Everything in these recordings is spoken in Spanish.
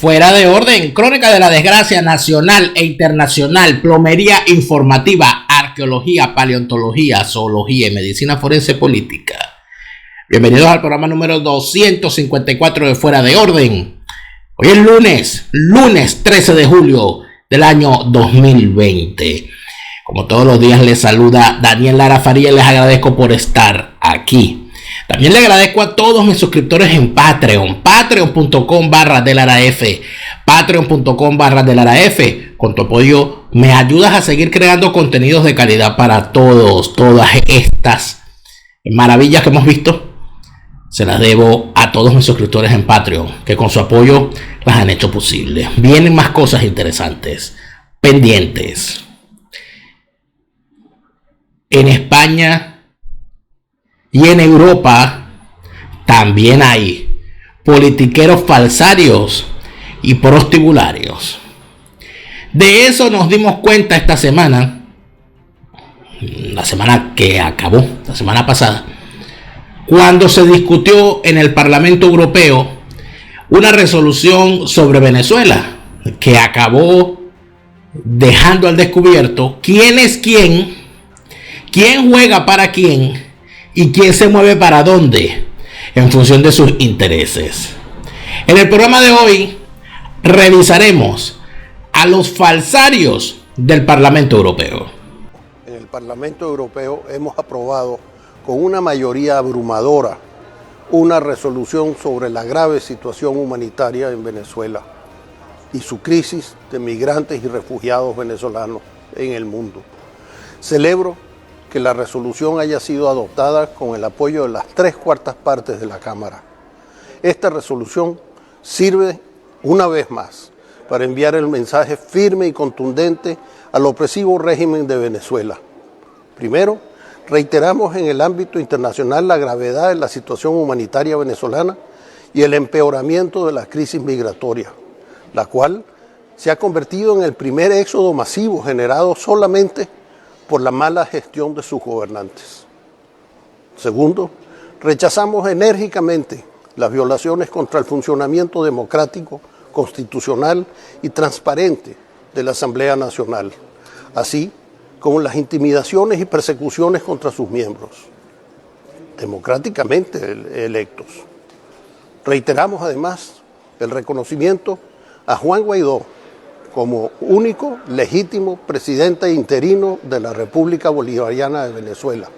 Fuera de orden, crónica de la desgracia nacional e internacional, plomería informativa, arqueología, paleontología, zoología y medicina forense política. Bienvenidos al programa número 254 de Fuera de Orden. Hoy es lunes 13 de julio del año 2020. Como todos los días les saluda Daniel Lara Faría y les agradezco por estar aquí. También le agradezco a todos mis suscriptores en Patreon, patreon.com/delaraf, patreon.com/delaraf. Con tu apoyo me ayudas a seguir creando contenidos de calidad para todos. Todas estas maravillas que hemos visto se las debo a todos mis suscriptores en Patreon, que con su apoyo las han hecho posible. Vienen más cosas interesantes, pendientes. En España y en Europa también hay politiqueros falsarios y prostibularios. De eso nos dimos cuenta esta semana, la semana que acabó, la semana pasada, cuando se discutió en el Parlamento Europeo una resolución sobre Venezuela que acabó dejando al descubierto quién es quién juega para quién y quién se mueve para dónde en función de sus intereses. En el programa de hoy revisaremos a los falsarios del Parlamento Europeo. En el Parlamento Europeo hemos aprobado con una mayoría abrumadora una resolución sobre la grave situación humanitaria en Venezuela y su crisis de migrantes y refugiados venezolanos en el mundo. Celebro que la resolución haya sido adoptada con el apoyo de las 3/4 partes de la Cámara. Esta resolución sirve una vez más para enviar el mensaje firme y contundente al opresivo régimen de Venezuela. Primero, reiteramos en el ámbito internacional la gravedad de la situación humanitaria venezolana y el empeoramiento de la crisis migratoria, la cual se ha convertido en el primer éxodo masivo generado solamente por la mala gestión de sus gobernantes. Segundo, rechazamos enérgicamente las violaciones contra el funcionamiento democrático, constitucional y transparente de la Asamblea Nacional, así como las intimidaciones y persecuciones contra sus miembros, democráticamente electos. Reiteramos además el reconocimiento a Juan Guaidó como único legítimo presidente interino de la República Bolivariana de Venezuela.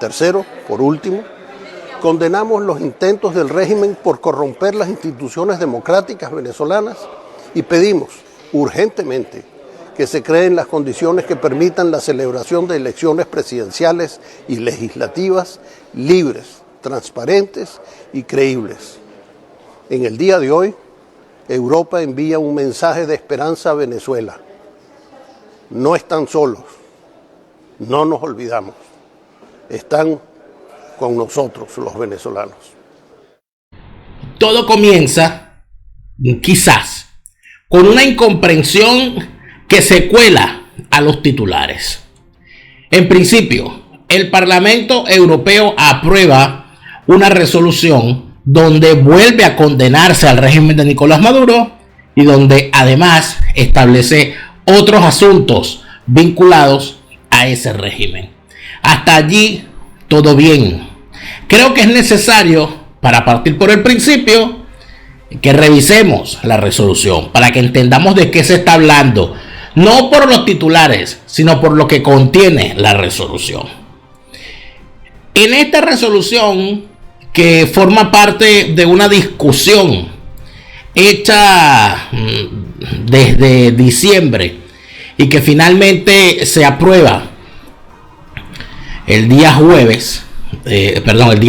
Tercero, por último, condenamos los intentos del régimen por corromper las instituciones democráticas venezolanas y pedimos urgentemente que se creen las condiciones que permitan la celebración de elecciones presidenciales y legislativas libres, transparentes y creíbles. En el día de hoy, Europa envía un mensaje de esperanza a Venezuela. No están solos, no nos olvidamos, están con nosotros los venezolanos. Todo comienza, quizás, con una incomprensión que se cuela a los titulares. En principio, el Parlamento Europeo aprueba una resolución donde vuelve a condenarse al régimen de Nicolás Maduro y donde además establece otros asuntos vinculados a ese régimen. Hasta allí todo bien. Creo que es necesario, para partir por el principio, que revisemos la resolución para que entendamos de qué se está hablando, no por los titulares, sino por lo que contiene la resolución. En esta resolución, que forma parte de una discusión hecha desde diciembre y que finalmente se aprueba el día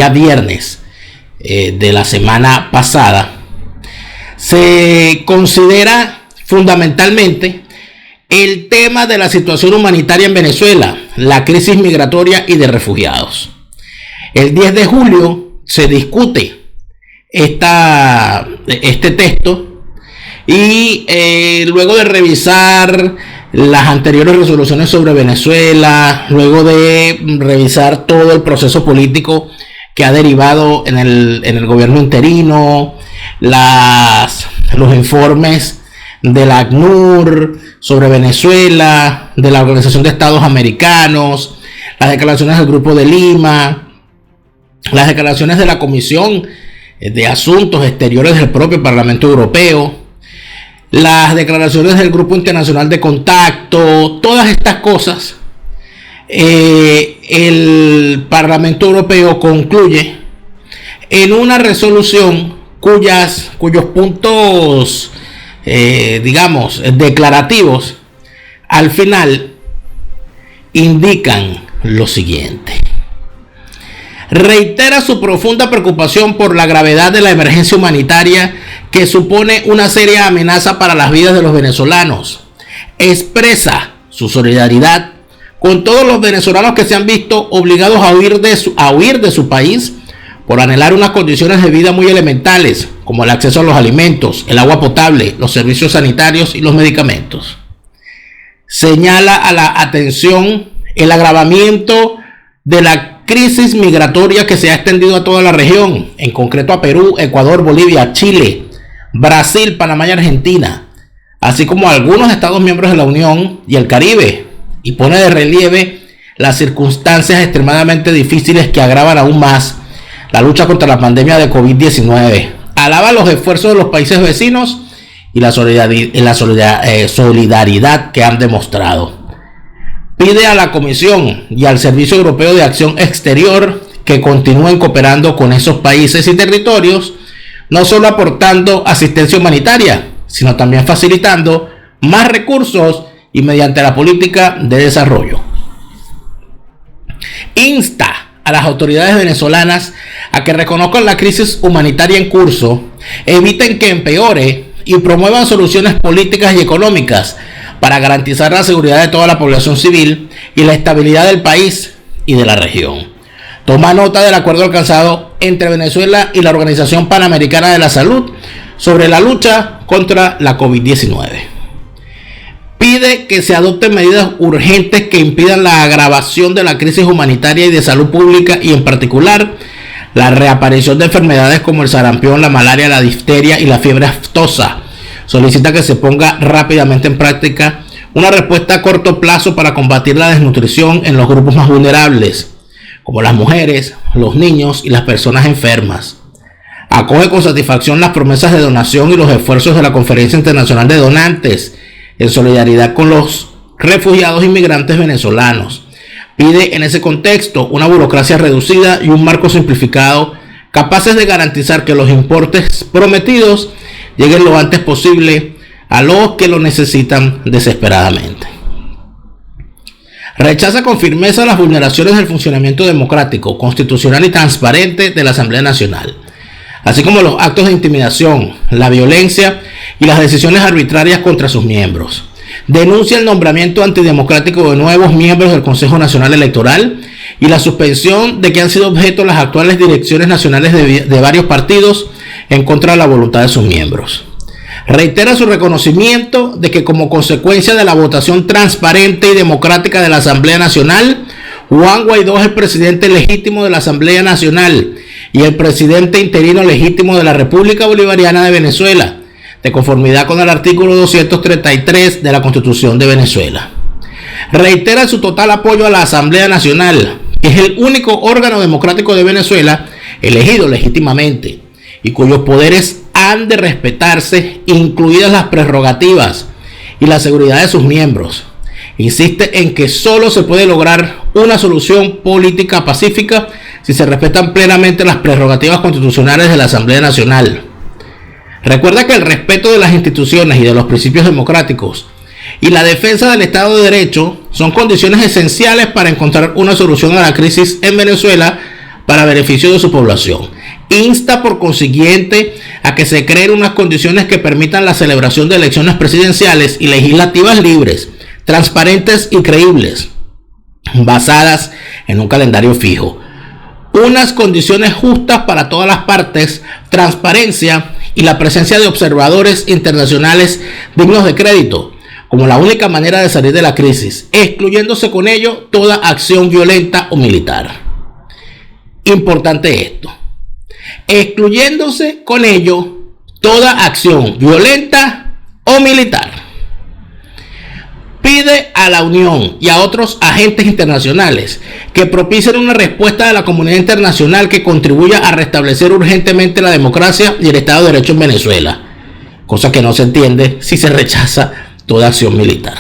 viernes de la semana pasada, se considera fundamentalmente el tema de la situación humanitaria en Venezuela, la crisis migratoria y de refugiados. El 10 de julio se discute este texto y luego de revisar las anteriores resoluciones sobre Venezuela, luego de revisar todo el proceso político que ha derivado en el gobierno interino, las los informes de la ACNUR sobre Venezuela, de la Organización de Estados Americanos, las declaraciones del Grupo de Lima, las declaraciones de la Comisión de Asuntos Exteriores del propio Parlamento Europeo, las declaraciones del Grupo Internacional de Contacto, todas estas cosas. El Parlamento Europeo concluye en una resolución cuyos puntos, digamos, declarativos, al final indican lo siguiente. Reitera su profunda preocupación por la gravedad de la emergencia humanitaria que supone una seria amenaza para las vidas de los venezolanos. Expresa su solidaridad con todos los venezolanos que se han visto obligados a huir de su país por anhelar unas condiciones de vida muy elementales, como el acceso a los alimentos, el agua potable, los servicios sanitarios y los medicamentos. Señala a la atención el agravamiento de la crisis migratoria que se ha extendido a toda la región, en concreto a Perú, Ecuador, Bolivia, Chile, Brasil, Panamá y Argentina, así como a algunos estados miembros de la Unión y el Caribe, y pone de relieve las circunstancias extremadamente difíciles que agravan aún más la lucha contra la pandemia de COVID-19. Alaba los esfuerzos de los países vecinos y la solidaridad que han demostrado. Pide a la Comisión y al Servicio Europeo de Acción Exterior que continúen cooperando con esos países y territorios, no solo aportando asistencia humanitaria, sino también facilitando más recursos y mediante la política de desarrollo. Insta a las autoridades venezolanas a que reconozcan la crisis humanitaria en curso, eviten que empeore y promuevan soluciones políticas y económicas para garantizar la seguridad de toda la población civil y la estabilidad del país y de la región. Toma nota del acuerdo alcanzado entre Venezuela y la Organización Panamericana de la Salud sobre la lucha contra la COVID-19. Pide que se adopten medidas urgentes que impidan la agravación de la crisis humanitaria y de salud pública y en particular la reaparición de enfermedades como el sarampión, la malaria, la difteria y la fiebre aftosa. Solicita que se ponga rápidamente en práctica una respuesta a corto plazo para combatir la desnutrición en los grupos más vulnerables, como las mujeres, los niños y las personas enfermas. Acoge con satisfacción las promesas de donación y los esfuerzos de la Conferencia Internacional de Donantes en solidaridad con los refugiados inmigrantes venezolanos. Pide en ese contexto una burocracia reducida y un marco simplificado capaces de garantizar que los importes prometidos lleguen lo antes posible a los que lo necesitan desesperadamente. Rechaza con firmeza las vulneraciones del funcionamiento democrático, constitucional y transparente de la Asamblea Nacional, así como los actos de intimidación, la violencia y las decisiones arbitrarias contra sus miembros. Denuncia el nombramiento antidemocrático de nuevos miembros del Consejo Nacional Electoral y la suspensión de que han sido objeto las actuales direcciones nacionales de varios partidos en contra de la voluntad de sus miembros. Reitera su reconocimiento de que como consecuencia de la votación transparente y democrática de la Asamblea Nacional, Juan Guaidó es el presidente legítimo de la Asamblea Nacional y el presidente interino legítimo de la República Bolivariana de Venezuela, de conformidad con el artículo 233 de la Constitución de Venezuela. Reitera su total apoyo a la Asamblea Nacional, que es el único órgano democrático de Venezuela elegido legítimamente y cuyos poderes han de respetarse, incluidas las prerrogativas y la seguridad de sus miembros. Insiste en que solo se puede lograr una solución política pacífica si se respetan plenamente las prerrogativas constitucionales de la Asamblea Nacional. Recuerda que el respeto de las instituciones y de los principios democráticos y la defensa del Estado de Derecho son condiciones esenciales para encontrar una solución a la crisis en Venezuela para beneficio de su población. Insta por consiguiente a que se creen unas condiciones que permitan la celebración de elecciones presidenciales y legislativas libres, transparentes y creíbles, basadas en un calendario fijo. Unas condiciones justas para todas las partes, transparencia y la presencia de observadores internacionales dignos de crédito, como la única manera de salir de la crisis, excluyéndose con ello toda acción violenta o militar. Importante esto. Excluyéndose con ello toda acción violenta o militar. Pide a la Unión y a otros agentes internacionales que propicien una respuesta de la comunidad internacional que contribuya a restablecer urgentemente la democracia y el Estado de Derecho en Venezuela, cosa que no se entiende si se rechaza toda acción militar.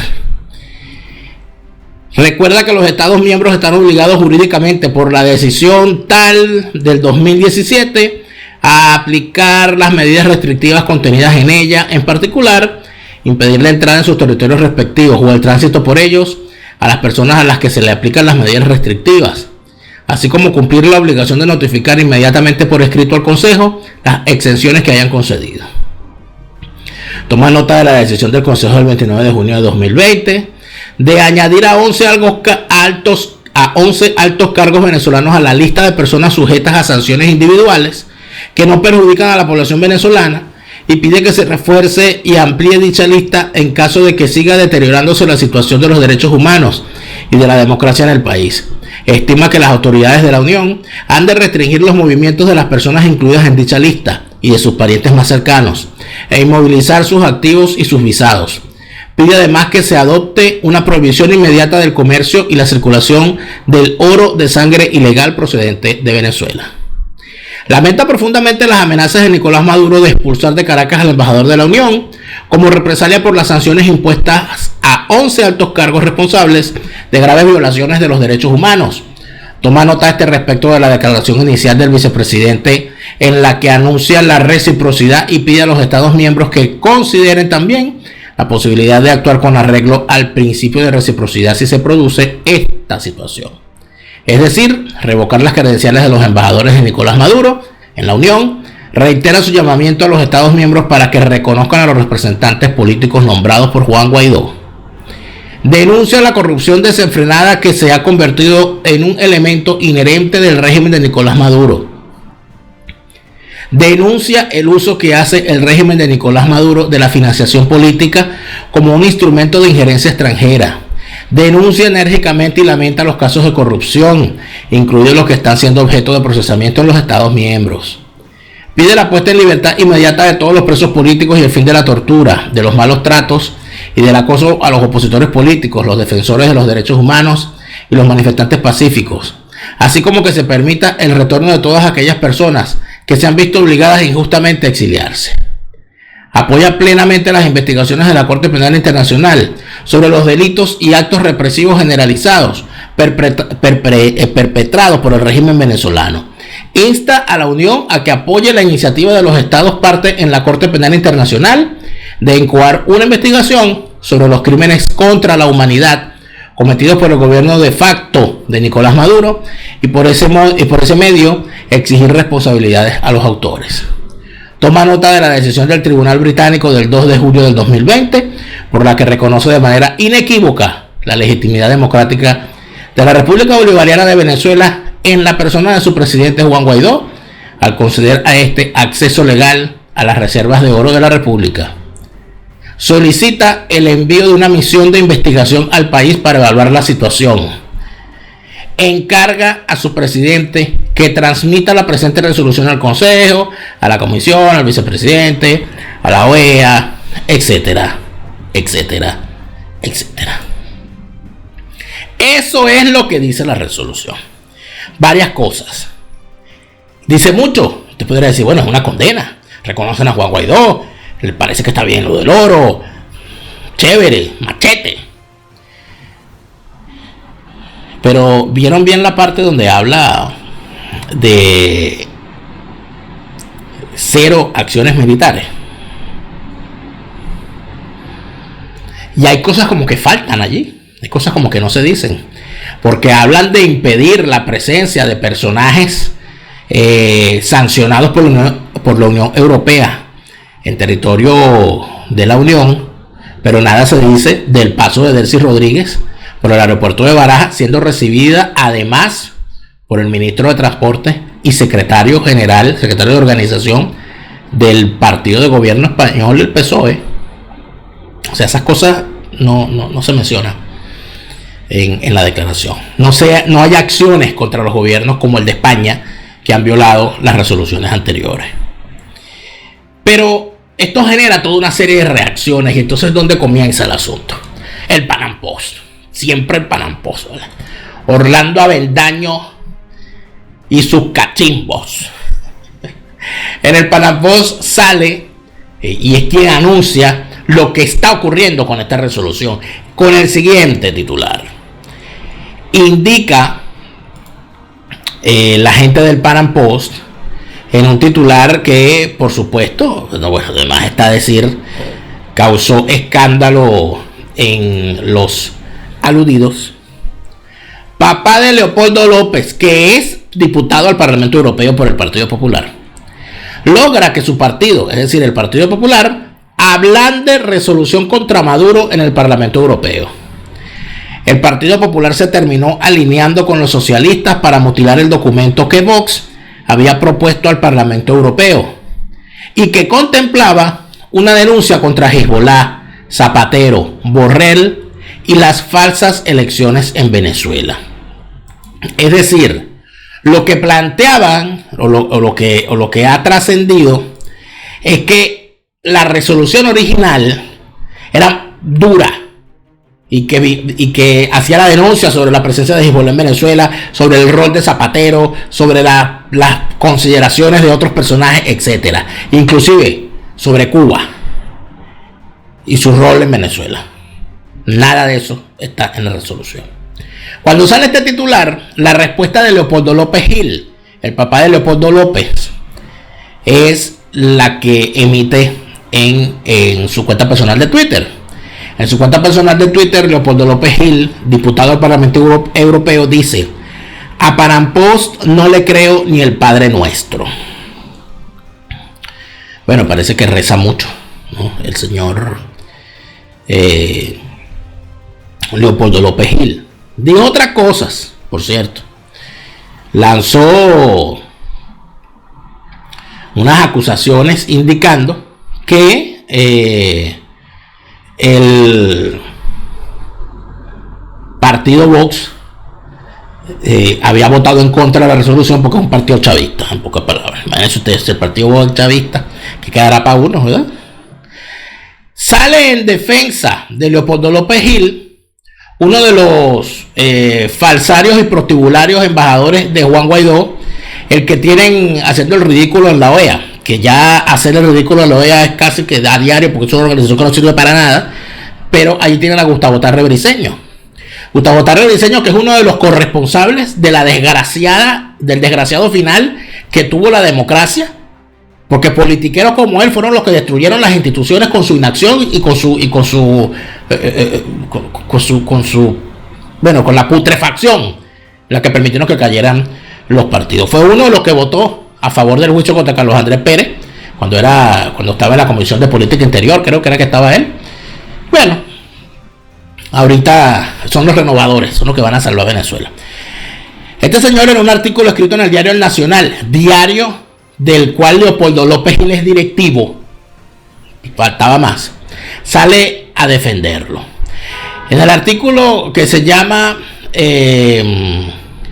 Recuerda que los Estados miembros están obligados jurídicamente por la decisión tal del 2017 a aplicar las medidas restrictivas contenidas en ella, en particular impedir la entrada en sus territorios respectivos o el tránsito por ellos a las personas a las que se le aplican las medidas restrictivas, así como cumplir la obligación de notificar inmediatamente por escrito al Consejo las exenciones que hayan concedido. Toma nota de la decisión del Consejo del 29 de junio de 2020 de añadir a 11 altos cargos venezolanos a la lista de personas sujetas a sanciones individuales que no perjudican a la población venezolana, y pide que se refuerce y amplíe dicha lista en caso de que siga deteriorándose la situación de los derechos humanos y de la democracia en el país. Estima que las autoridades de la Unión han de restringir los movimientos de las personas incluidas en dicha lista y de sus parientes más cercanos, e inmovilizar sus activos y sus visados. Pide además que se adopte una prohibición inmediata del comercio y la circulación del oro de sangre ilegal procedente de Venezuela. Lamenta profundamente las amenazas de Nicolás Maduro de expulsar de Caracas al embajador de la Unión como represalia por las sanciones impuestas a 11 altos cargos responsables de graves violaciones de los derechos humanos. Toma nota a este respecto de la declaración inicial del vicepresidente, en la que anuncia la reciprocidad y pide a los Estados miembros que consideren también la posibilidad de actuar con arreglo al principio de reciprocidad si se produce esta situación. Es decir, revocar las credenciales de los embajadores de Nicolás Maduro en la Unión. Reitera su llamamiento a los Estados miembros para que reconozcan a los representantes políticos nombrados por Juan Guaidó. Denuncia la corrupción desenfrenada que se ha convertido en un elemento inherente del régimen de Nicolás Maduro. Denuncia el uso que hace el régimen de Nicolás Maduro de la financiación política como un instrumento de injerencia extranjera. Denuncia enérgicamente y lamenta los casos de corrupción, incluidos los que están siendo objeto de procesamiento en los Estados miembros. Pide la puesta en libertad inmediata de todos los presos políticos y el fin de la tortura, de los malos tratos y del acoso a los opositores políticos, los defensores de los derechos humanos y los manifestantes pacíficos, así como que se permita el retorno de todas aquellas personas que se han visto obligadas injustamente a exiliarse. Apoya plenamente las investigaciones de la Corte Penal Internacional sobre los delitos y actos represivos generalizados perpetrados por el régimen venezolano. Insta a la Unión a que apoye la iniciativa de los Estados parte en la Corte Penal Internacional de incoar una investigación sobre los crímenes contra la humanidad cometidos por el gobierno de facto de Nicolás Maduro y por ese medio exigir responsabilidades a los autores. Toma nota de la decisión del Tribunal Británico del 2 de julio del 2020, por la que reconoce de manera inequívoca la legitimidad democrática de la República Bolivariana de Venezuela en la persona de su presidente Juan Guaidó, al conceder a este acceso legal a las reservas de oro de la República. Solicita el envío de una misión de investigación al país para evaluar la situación. Encarga a su presidente que transmita la presente resolución al Consejo, a la Comisión, al vicepresidente, a la OEA, etcétera, etcétera, etcétera. Eso es lo que dice la resolución. Varias cosas. Dice mucho. Usted podría decir, bueno, es una condena. Reconocen a Juan Guaidó. Le parece que está bien lo del oro. Chévere, machete. Pero vieron bien la parte donde habla de 0 acciones militares. Y hay cosas como que faltan allí. Hay cosas como que no se dicen. Porque hablan de impedir la presencia de personajes sancionados por la Unión Europea en territorio de la Unión. Pero nada se dice del paso de Delcy Rodríguez por el aeropuerto de Barajas, siendo recibida además por el ministro de Transporte y secretario de organización del partido de gobierno español, el PSOE. O sea, esas cosas no se mencionan en la declaración. No hay acciones contra los gobiernos como el de España, que han violado las resoluciones anteriores. Pero esto genera toda una serie de reacciones y entonces ¿dónde comienza el asunto? El Pan Am Post, siempre el Pan Am Post, ¿verdad? Orlando Avendaño y sus cachimbos. En el Pan Am Post sale y es quien anuncia lo que está ocurriendo con esta resolución, con el siguiente titular. Indica la gente del Pan Am Post en un titular que, por supuesto, además está a decir, causó escándalo en los aludidos. Papá de Leopoldo López, que es diputado al Parlamento Europeo por el Partido Popular, logra que su partido, es decir, el Partido Popular, ablande resolución contra Maduro en el Parlamento Europeo. El Partido Popular se terminó alineando con los socialistas para mutilar el documento que Vox había propuesto al Parlamento Europeo y que contemplaba una denuncia contra Hezbollah, Zapatero, Borrell y las falsas elecciones en Venezuela. Es decir, lo que planteaban o lo que ha trascendido es que la resolución original era dura y que hacía la denuncia sobre la presencia de Hezbollah en Venezuela, sobre el rol de Zapatero, sobre las consideraciones de otros personajes, etcétera, inclusive sobre Cuba y su rol en Venezuela. Nada de eso está en la resolución. Cuando sale este titular, la respuesta de Leopoldo López Gil, el papá de Leopoldo López, es la que emite en su cuenta personal de Twitter. En su cuenta personal de Twitter, Leopoldo López Gil, diputado al Parlamento Europeo, dice: a Pan Am Post no le creo ni el Padre Nuestro. Bueno, parece que reza mucho, ¿no? El señor Leopoldo López Gil. Dijo otras cosas, por cierto. Lanzó unas acusaciones indicando que el partido Vox había votado en contra de la resolución porque es un partido chavista, en pocas palabras. Imagínense ustedes, el partido Vox chavista, que quedará para uno, ¿verdad? Sale en defensa de Leopoldo López Gil uno de los falsarios y prostibularios embajadores de Juan Guaidó, el que tienen haciendo el ridículo en la OEA, que ya hacer el ridículo en la OEA es casi que a diario, porque es una organización que no sirve para nada, pero ahí tienen a Gustavo Tarre Briceño. Gustavo Tarre Briceño, que es uno de los corresponsables de del desgraciado final que tuvo la democracia, porque politiqueros como él fueron los que destruyeron las instituciones con su inacción y con la putrefacción, la que permitieron que cayeran los partidos. Fue uno de los que votó a favor del juicio contra Carlos Andrés Pérez cuando estaba en la Comisión de Política Interior, creo que era que estaba él. Bueno, ahorita son los renovadores, son los que van a salvar Venezuela. Este señor, en un artículo escrito en el diario El Nacional, diario del cual Leopoldo López Gil es directivo, faltaba más, sale a defenderlo. En el artículo que se llama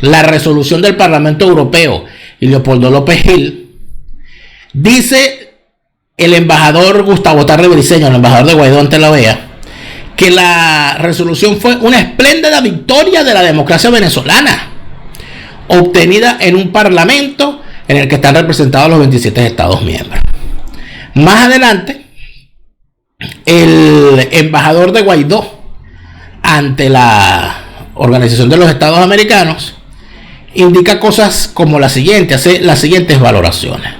La resolución del Parlamento Europeo y Leopoldo López Gil, dice el embajador Gustavo Tarre Briceño, el embajador de Guaidó ante la OEA, que la resolución fue una espléndida victoria de la democracia venezolana, obtenida en un parlamento en el que están representados los 27 estados miembros. Más adelante, el embajador de Guaidó ante la Organización de los Estados Americanos indica cosas como la siguiente, hace las siguientes valoraciones.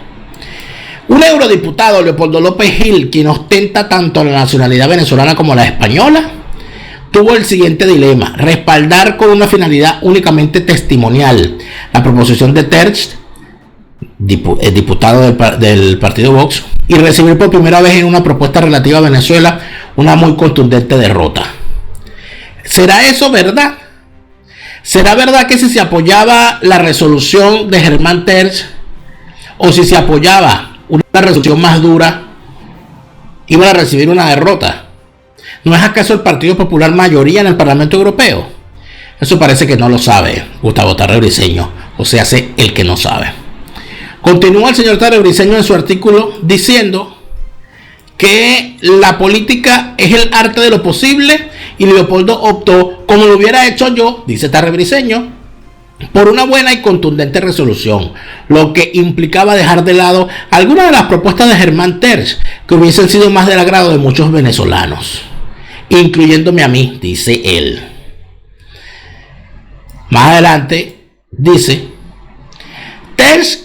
Un eurodiputado, Leopoldo López Gil, quien ostenta tanto la nacionalidad venezolana como la española, tuvo el siguiente dilema: respaldar con una finalidad únicamente testimonial la proposición de Terch, diputado del partido Vox, y recibir por primera vez en una propuesta relativa a Venezuela una muy contundente derrota. ¿Será eso verdad? ¿Será verdad que si se apoyaba la resolución de Germán Terch o si se apoyaba una resolución más dura iban a recibir una derrota? ¿No es acaso el Partido Popular mayoría en el Parlamento Europeo? Eso parece que no lo sabe Gustavo Tarre Briceño, o sea, hace el que no sabe. Continúa el señor Tarre Briceño en su artículo diciendo que la política es el arte de lo posible y Leopoldo optó, como lo hubiera hecho yo, dice Tarrebriseño, por una buena y contundente resolución, lo que implicaba dejar de lado algunas de las propuestas de Germán Terch que hubiesen sido más del agrado de muchos venezolanos, incluyéndome a mí, dice él. Más adelante dice: Terch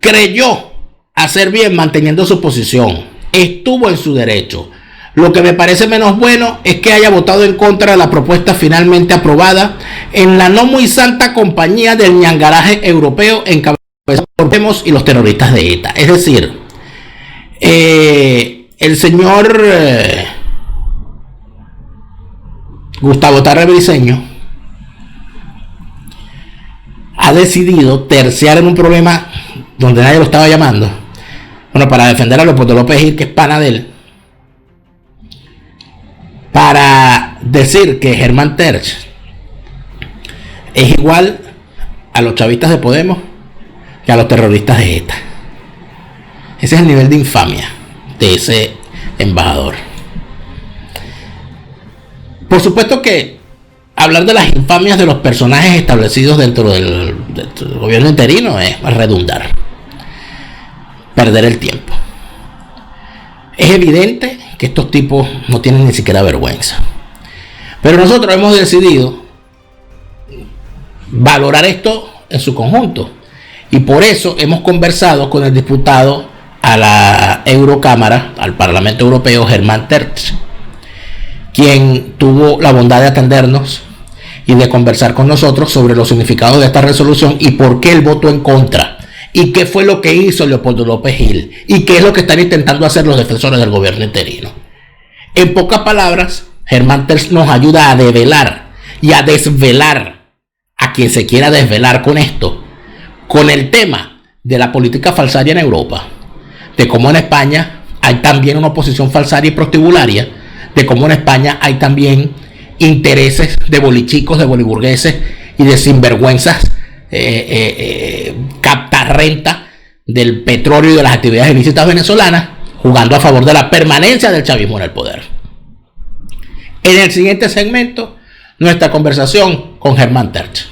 creyó hacer bien manteniendo su posición, estuvo en su derecho. Lo que me parece menos bueno es que haya votado en contra de la propuesta finalmente aprobada en la no muy santa compañía del ñangaraje europeo encabezado por Podemos y los terroristas de ETA. Es decir, el señor Gustavo Tarrebriseño ha decidido terciar en un problema donde nadie lo estaba llamando. Bueno, para defender a Leopoldo López Gil, que es pana de él, para decir que Germán Terch es igual a los chavistas de Podemos que a los terroristas de ETA. Ese es el nivel de infamia de ese embajador. Por supuesto que hablar de las infamias de los personajes establecidos dentro del gobierno interino es redundar, perder el tiempo. Es evidente que estos tipos no tienen ni siquiera vergüenza. Pero nosotros hemos decidido valorar esto en su conjunto. Y por eso hemos conversado con el diputado a la Eurocámara, al Parlamento Europeo, Germán Terch, quien tuvo la bondad de atendernos y de conversar con nosotros sobre los significados de esta resolución y por qué él votó en contra. ¿Y qué fue lo que hizo Leopoldo López Gil? ¿Y qué es lo que están intentando hacer los defensores del gobierno interino? En pocas palabras, Germán Terch nos ayuda a develar y a desvelar a quien se quiera desvelar con esto, con el tema de la política falsaria en Europa, de cómo en España hay también una oposición falsaria y prostibularia, de cómo en España hay también intereses de bolichicos, de boliburgueses y de sinvergüenzas captar renta del petróleo y de las actividades ilícitas venezolanas, jugando a favor de la permanencia del chavismo en el poder. En el siguiente segmento, nuestra conversación con Germán Terch.